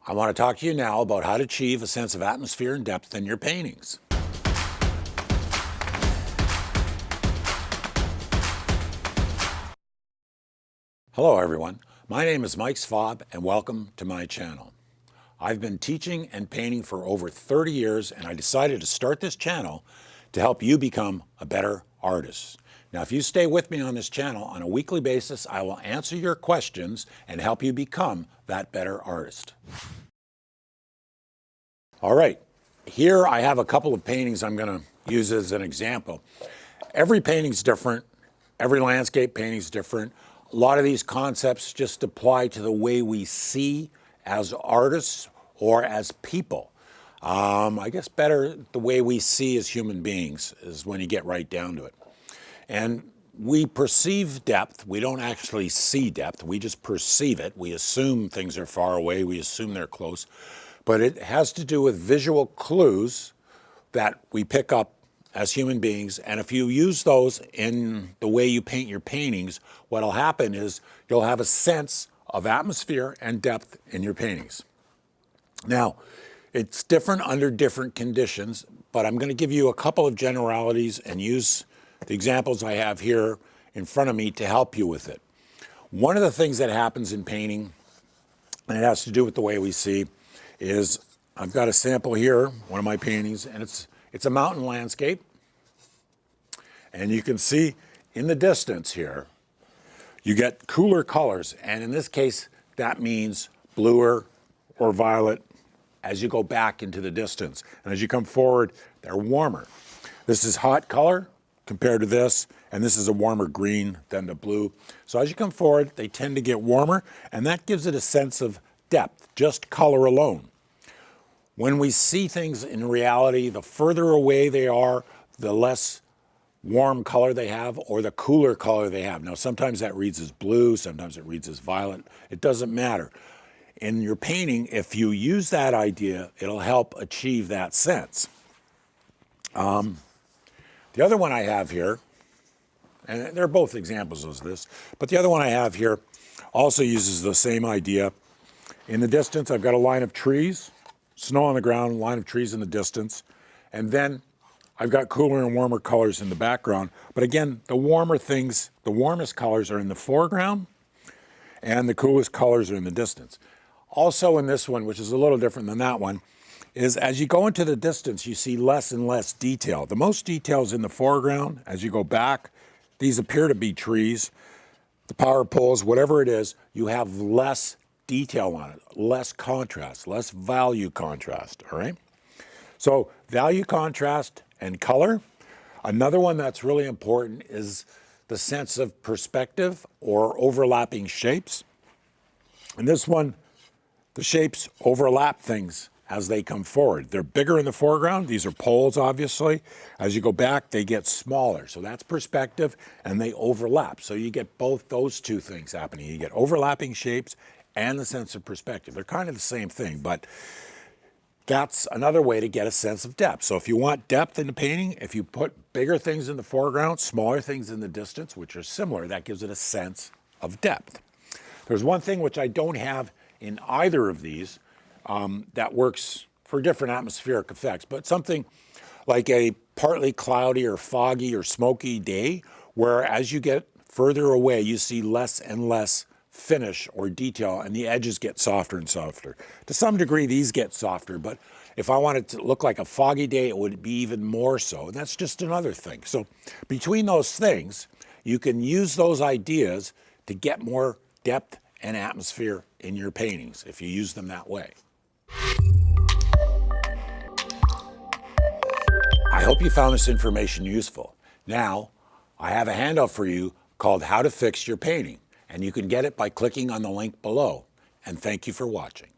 I want to talk to you now about how to achieve a sense of atmosphere and depth in your paintings. Hello everyone, my name is Mike Svob and welcome to my channel. I've been teaching and painting for over 30 years and I decided to start this channel to help you become a better artist. Now if you stay with me on this channel on a weekly basis, I will answer your questions and help you become that better artist. All right, here I have a couple of paintings I'm going to use as an example. Every painting's different, every landscape painting's different. A lot of these concepts just apply to the way we see as artists or as people. I guess better the way we see as human beings is when you get right down to it. And we perceive depth. We don't actually see depth. We just perceive it. We assume things are far away. We assume they're close. But it has to do with visual clues that we pick up as human beings. And if you use those in the way you paint your paintings, what'll happen is you'll have a sense of atmosphere and depth in your paintings. Now, it's different under different conditions, but I'm going to give you a couple of generalities and use the examples I have here in front of me to help you with it. One of the things that happens in painting, and it has to do with the way we see, is I've got a sample here, one of my paintings, and it's a mountain landscape. And you can see in the distance here, you get cooler colors. And in this case, that means bluer or violet as you go back into the distance. And as you come forward, they're warmer. This is hot color compared to this, and this is a warmer green than the blue. So as you come forward, they tend to get warmer, and that gives it a sense of depth, just color alone. When we see things in reality, the further away they are, the less warm color they have or the cooler color they have. Now, sometimes that reads as blue, sometimes it reads as violet. It doesn't matter. In your painting, if you use that idea, it'll help achieve that sense. The other one I have here, and they're both examples of this, but the other one I have here also uses the same idea. In the distance, I've got a line of trees. Snow on the ground, line of trees in the distance. And then I've got cooler and warmer colors in the background. But again, the warmer things, the warmest colors are in the foreground and the coolest colors are in the distance. Also in this one, which is a little different than that one, is as you go into the distance, you see less and less detail. The most detail is in the foreground. As you go back, these appear to be trees. The power poles, whatever it is, you have less detail on it, less contrast, less value contrast, all right? So value contrast and color. Another one that's really important is the sense of perspective or overlapping shapes. And this one, the shapes overlap things as they come forward. They're bigger in the foreground. These are poles, obviously. As you go back, they get smaller. So that's perspective, and they overlap. So you get both those two things happening. You get overlapping shapes and the sense of perspective. They're kind of the same thing, but that's another way to get a sense of depth. So if you want depth in the painting, if you put bigger things in the foreground, smaller things in the distance, which are similar, that gives it a sense of depth. There's one thing which I don't have in either of these that works for different atmospheric effects, but something like a partly cloudy or foggy or smoky day, where as you get further away, you see less and less finish or detail, and the edges get softer and softer. To some degree, these get softer, but if I wanted to look like a foggy day, it would be even more so. And that's just another thing. So between those things, you can use those ideas to get more depth and atmosphere in your paintings if you use them that way. I hope you found this information useful. Now, I have a handout for you called How to Fix Your Painting. And you can get it by clicking on the link below. And thank you for watching.